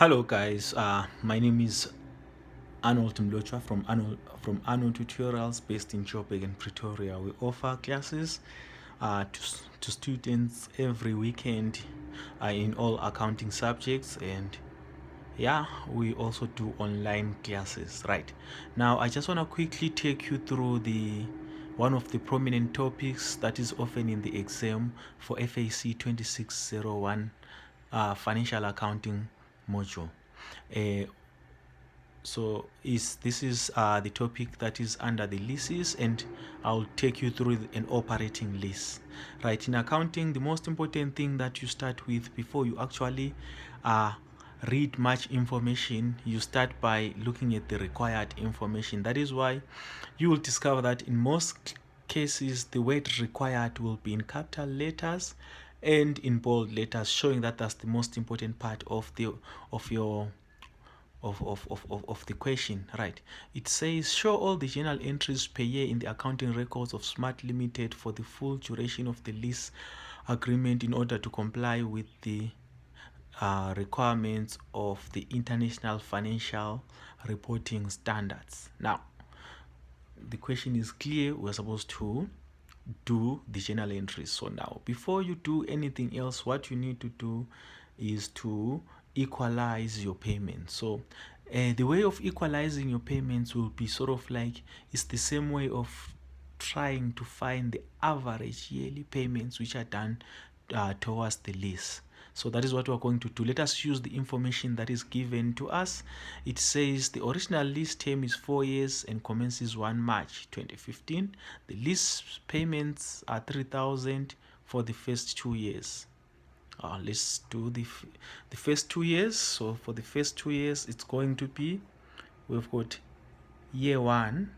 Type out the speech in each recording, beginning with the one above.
Hello guys, my name is Arnold Mlocha from Arnold Tutorials based in Joburg and Pretoria. We offer classes to students every weekend in all accounting subjects, and yeah, we also do online classes. Right now, I just want to quickly take you through the one of the prominent topics that is often in the exam for FAC2601 financial accounting module. Uh, this is the topic that is under the leases, and I'll take you through an operating lease. Right, in accounting, the most important thing that you start with before you actually read much information, you start by looking at the required information. That is why you will discover that in most cases the word required will be in capital letters and in bold letters, showing that that's the most important part of your of the question. Right, it says show all the journal entries per year in the accounting records of Smart Limited for the full duration of the lease agreement in order to comply with the requirements of the international financial reporting standards. Now the question is clear, we're supposed to do the journal entries. So now before you do anything else, what you need to do is to equalize your payments. So the way of equalizing your payments will be sort of like, it's the same way of trying to find the average yearly payments which are done towards the lease. So that is what we're going to do. Let us use the information that is given to us. It says the original lease term is 4 years and commences 1 March 2015. The lease payments are 3,000 for the first 2 years. Let's do the first 2 years. So for the first 2 years, it's going to be, we've got year 1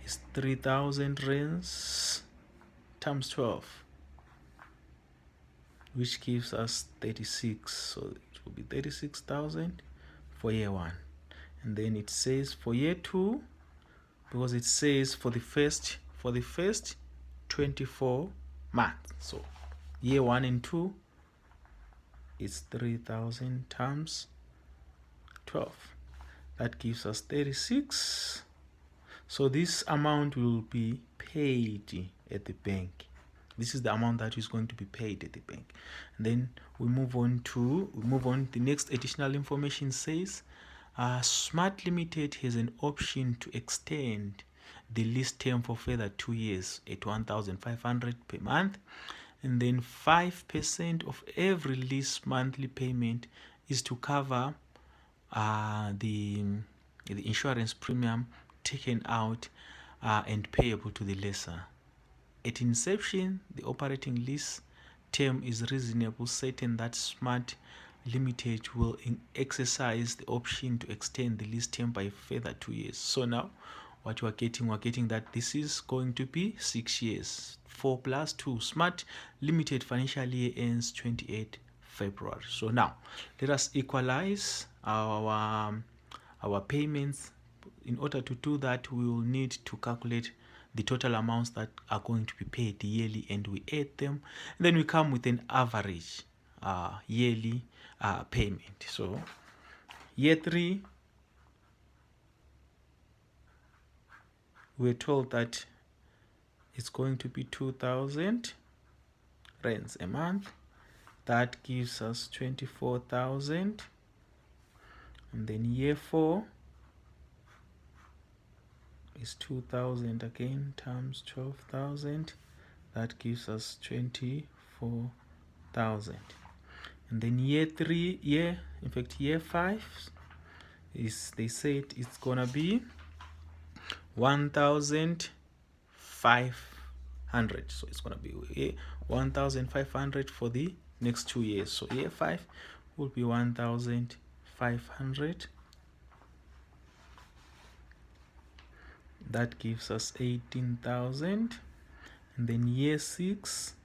is 3,000 rands times 12, which gives us 36. So it will be 36,000 for year 1. And then it says for year 2, because it says for the first 24 months. So year 1 and 2 is 3,000 times 12. That gives us 36. So this amount will be paid at the bank. This is the amount that is going to be paid at the bank. And then we move on. The next additional information says Smart Limited has an option to extend the lease term for further 2 years at 1,500 per month, and then 5% of every lease monthly payment is to cover the insurance premium taken out and payable to the lessor. At inception, the operating lease term is reasonable, certain that Smart Limited will exercise the option to extend the lease term by further 2 years. So now what we're getting that this is going to be 6 years. 4 plus 2. Smart Limited financial year ends 28 February. So now let us equalize our payments. In order to do that, we will need to calculate the total amounts that are going to be paid yearly, and we add them, and then we come with an average yearly payment. So year 3, we're told that it's going to be 2,000 rands a month. That gives us 24,000. And then year 4 is 2,000 again times 12,000. That gives us 24,000. And then year 5 is, they said it's gonna be 1,500. So it's gonna be 1,500 for the next 2 years. So year 5 will be 1,500. That gives us 18,000. And then year 6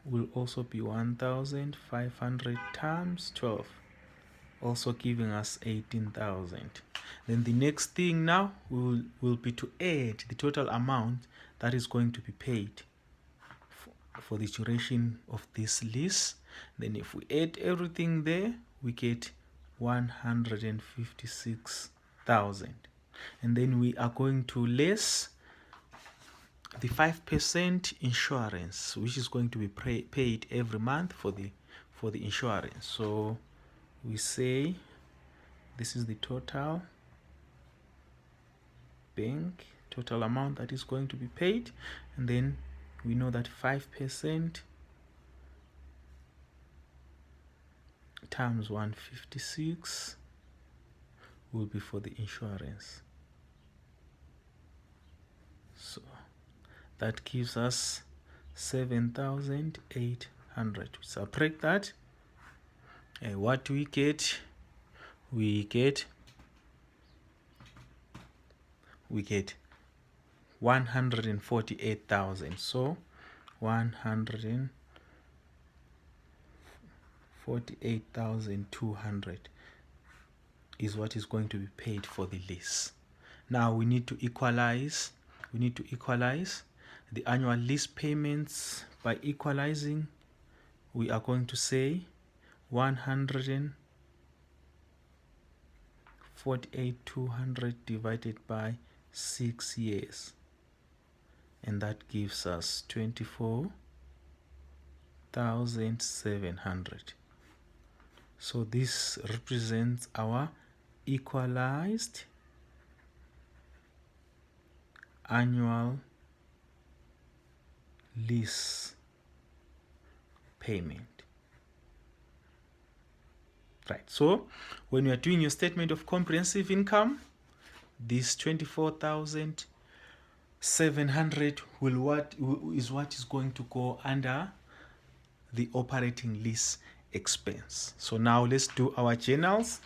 will also be 1,500 times 12, also giving us 18,000. Then the next thing now will be to add the total amount that is going to be paid for the duration of this lease. Then if we add everything there, we get 156,000. And then we are going to less the 5% insurance, which is going to be paid every month for the insurance. So we say this is the total bank total amount that is going to be paid, and then we know that 5% times 156 will be for the insurance. So that gives us 7,800. Subtract that, and what we get? We get 148,000. So 148,200 is what is going to be paid for the lease. Now we need to equalize. The annual lease payments. By equalizing, we are going to say 148,200 divided by 6 years, and that gives us 24,700. So this represents our equalized annual lease payment. Right, so when you are doing your statement of comprehensive income, this 24,700 is what is going to go under the operating lease expense. So now let's do our journals.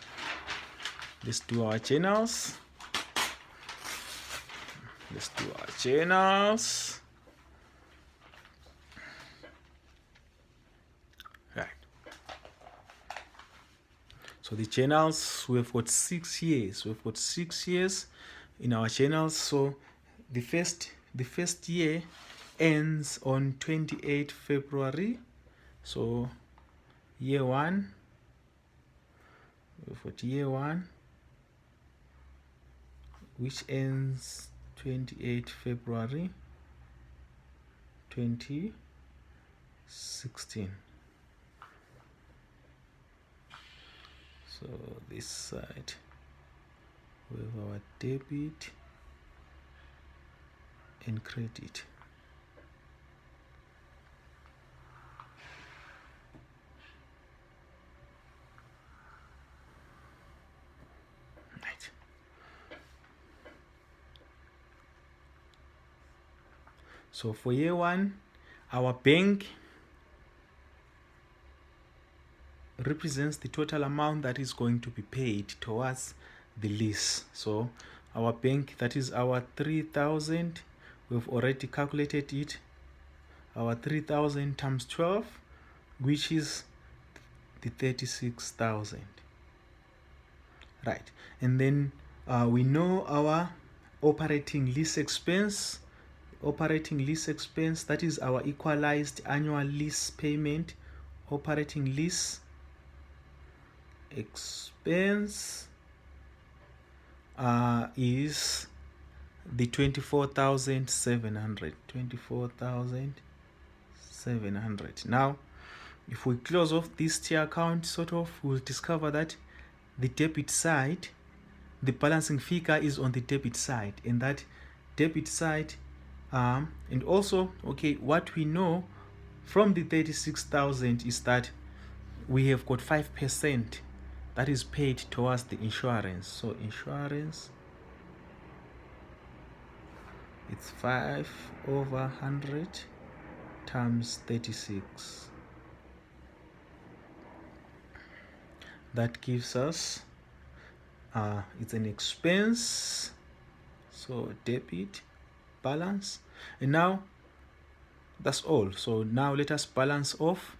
Right. So the journals, we've got 6 years. We've got 6 years in our journals. So the first year ends on 28 February. So year 1, we've got year 1, which ends 28 February 2016. So this side we have our debit and credit. Right. So for year 1, our bank represents the total amount that is going to be paid towards the lease. So our bank, that is our 3,000, we've already calculated it. Our 3,000 times 12, which is the 36,000. Right, and then we know our operating lease expense. That is our equalized annual lease payment. Operating lease expense is the 24,700. Now if we close off this tier account, we'll discover that the debit side, the balancing figure is on the debit side, and that debit side and also, okay, what we know from the 36,000 is that we have got 5% that is paid towards the insurance. So insurance, it's 5/100 times 36. That gives us it's an expense, so debit balance, and now that's all. So now let us balance off.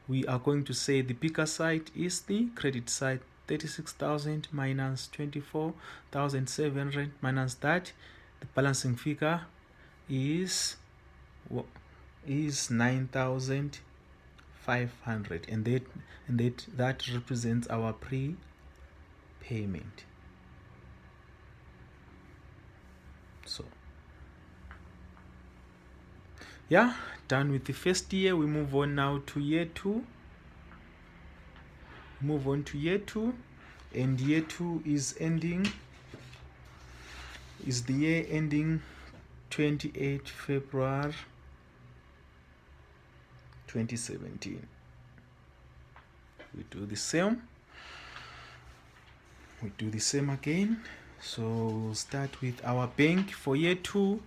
We are going to say the bigger side is the credit side, 36,000 minus 24,700 minus that. The balancing figure is is 9,500, and that represents our prepayment. So yeah, done with the first year. We move on now to year 2. Move on to year 2, and year 2 is the year ending 28 February 2017. We do the same again. So we'll start with our bank for year 2.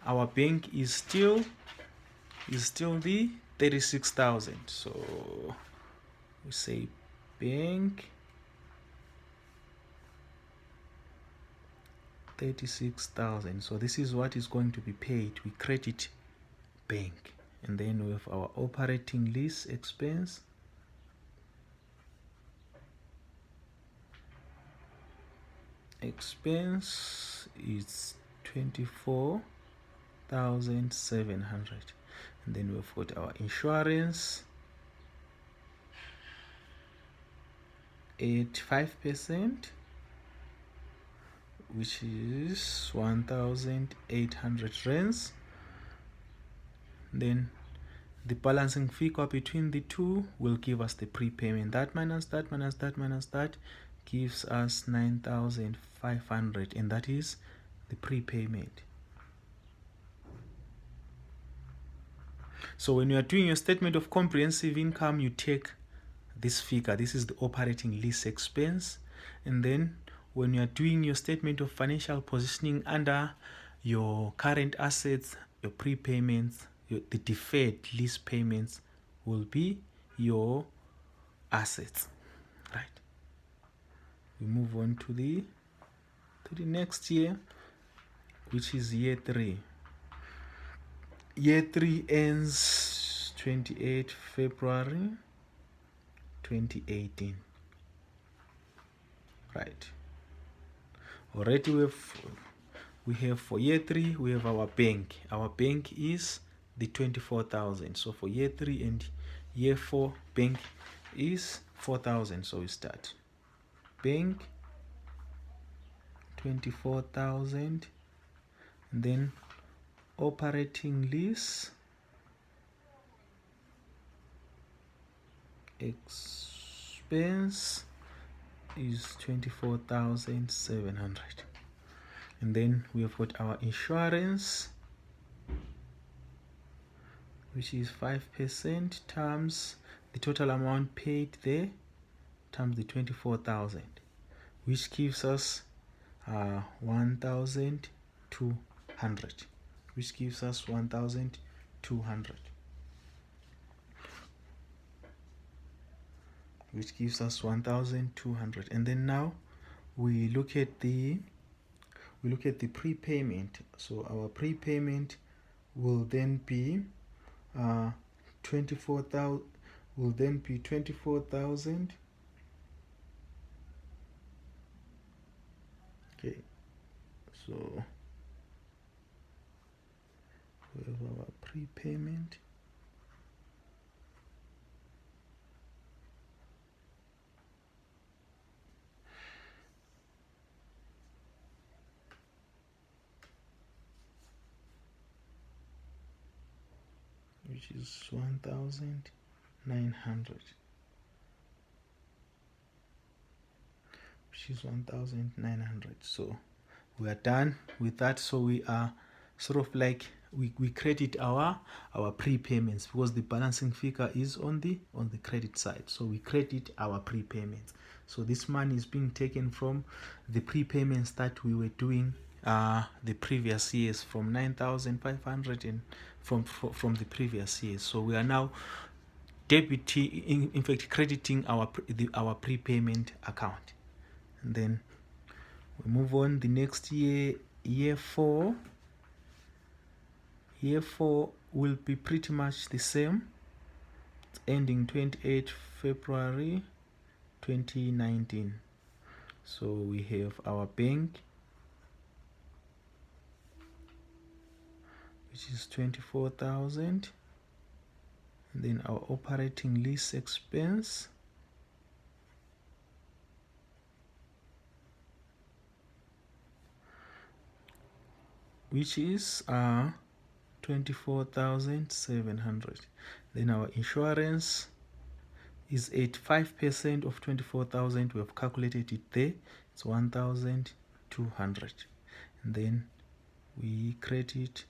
Our bank is still the 36,000. So we say bank 36,000. So this is what is going to be paid. We credit bank, and then we have our operating lease expense. Expense is 24,700, and then we've got our insurance at 5%, which is 1,800 rands. Then the balancing figure between the two will give us the prepayment. That minus that minus that minus that gives us 9,500, and that is the prepayment. So when you are doing your statement of comprehensive income, you take this figure. This is the operating lease expense. And then when you are doing your statement of financial positioning, under your current assets, your prepayments, the deferred lease payments will be your assets, right? We move on to the next year, which is year 3. Year 3 ends 28 February 2018, right? Already we have for year 3, we have our bank. Our bank is the 24,000. So for year 3 and year 4, bank is 4,000. So we start bank 24,000, and then operating lease expense is 24,700, and then we have got our insurance, which is 5% times the total amount paid there times the 24,000, which gives us 1,200, which gives us 1,200, which gives us 1,200. And then now we look at the prepayment. So our prepayment will then be 24,000. Will then be 24,000. Okay, so we have our prepayment. Which is 1,900. Which is 1,900. So we are done with that. So we are sort of like we credit our prepayments, because the balancing figure is on the credit side. So we credit our prepayments. So this money is being taken from the prepayments that we were doing the previous years, from 9,500 and from the previous years. So we are now in fact crediting our prepayment account. And then we move on the next year. Year 4 will be pretty much the same. It's ending 28 February 2019. So we have our bank. which is 24,000. And then our operating lease expense, which is 24,700. Then our insurance is 85% of 24,000. We have calculated it there. It's 1,200. And then we credit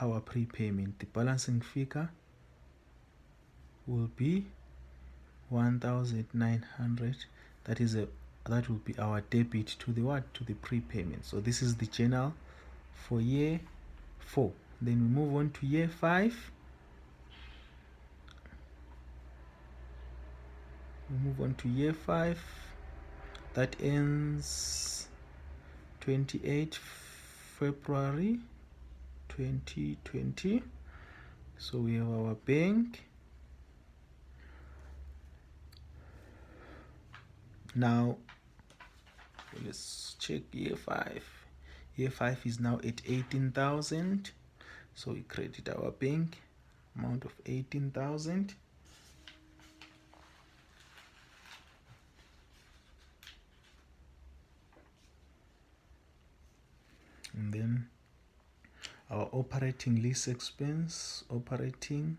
our prepayment. The balancing figure will be 1,900. That will be our debit to the what? To the prepayment. So this is the journal for year 4. Then we move on to year 5. We move on to year 5. That ends 28 February 2020. So we have our bank. Now let's check year 5. Year 5 is now at 18,000. So we credit our bank amount of 18,000. And then our operating lease expense, operating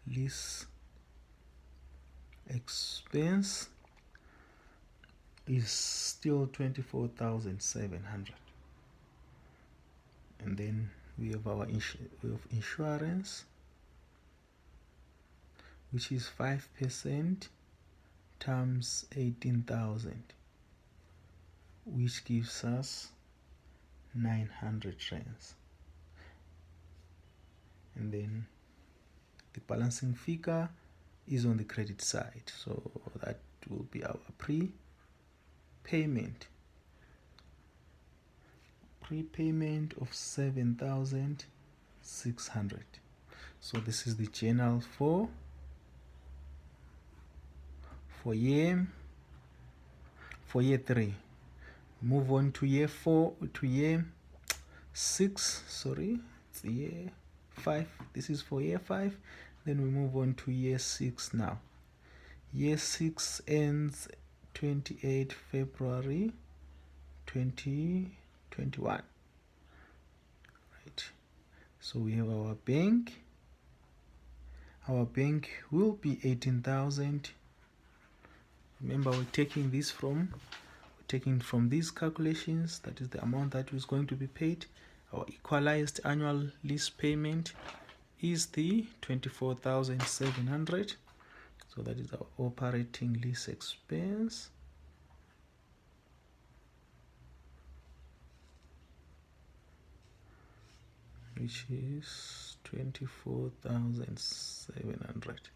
lease expense is still 24,700. And then we have our insurance, which is 5% times 18,000, which gives us 900 rands. And then the balancing figure is on the credit side, so that will be our prepayment of 7,600. So this is the journal for year 3. Move on to year 4, to year 6. Sorry, it's year 5. This is for year 5. Then we move on to year 6 now. Year 6 ends 28 February 2021. Right. So we have our bank. Our bank will be 18,000. Remember, we're taking from these calculations. That is the amount that is going to be paid. Our equalized annual lease payment is the 24,700. So that is our operating lease expense. Which is 24,700.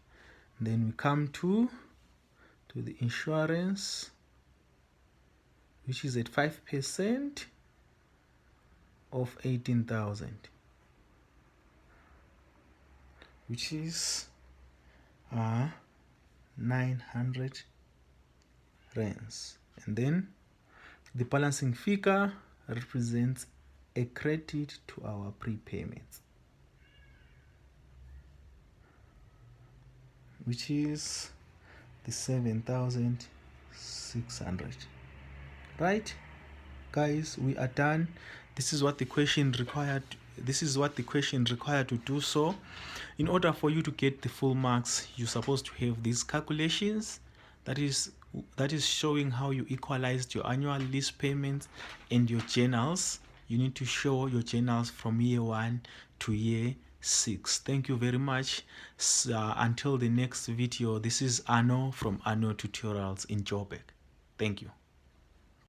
Then we come to the insurance, which is at 5% of 18,000, which is 900 rands. And then the balancing figure represents a credit to our prepayments, which is the 7,600. Right, guys, we are done. This is what the question required. This is what the question required to do. So in order for you to get the full marks, you're supposed to have these calculations. That is showing how you equalized your annual lease payments and your journals. You need to show your journals from year 1 to year 6. Thank you very much. Until the next video, this is Arno from Arno Tutorials in Joburg. Thank you.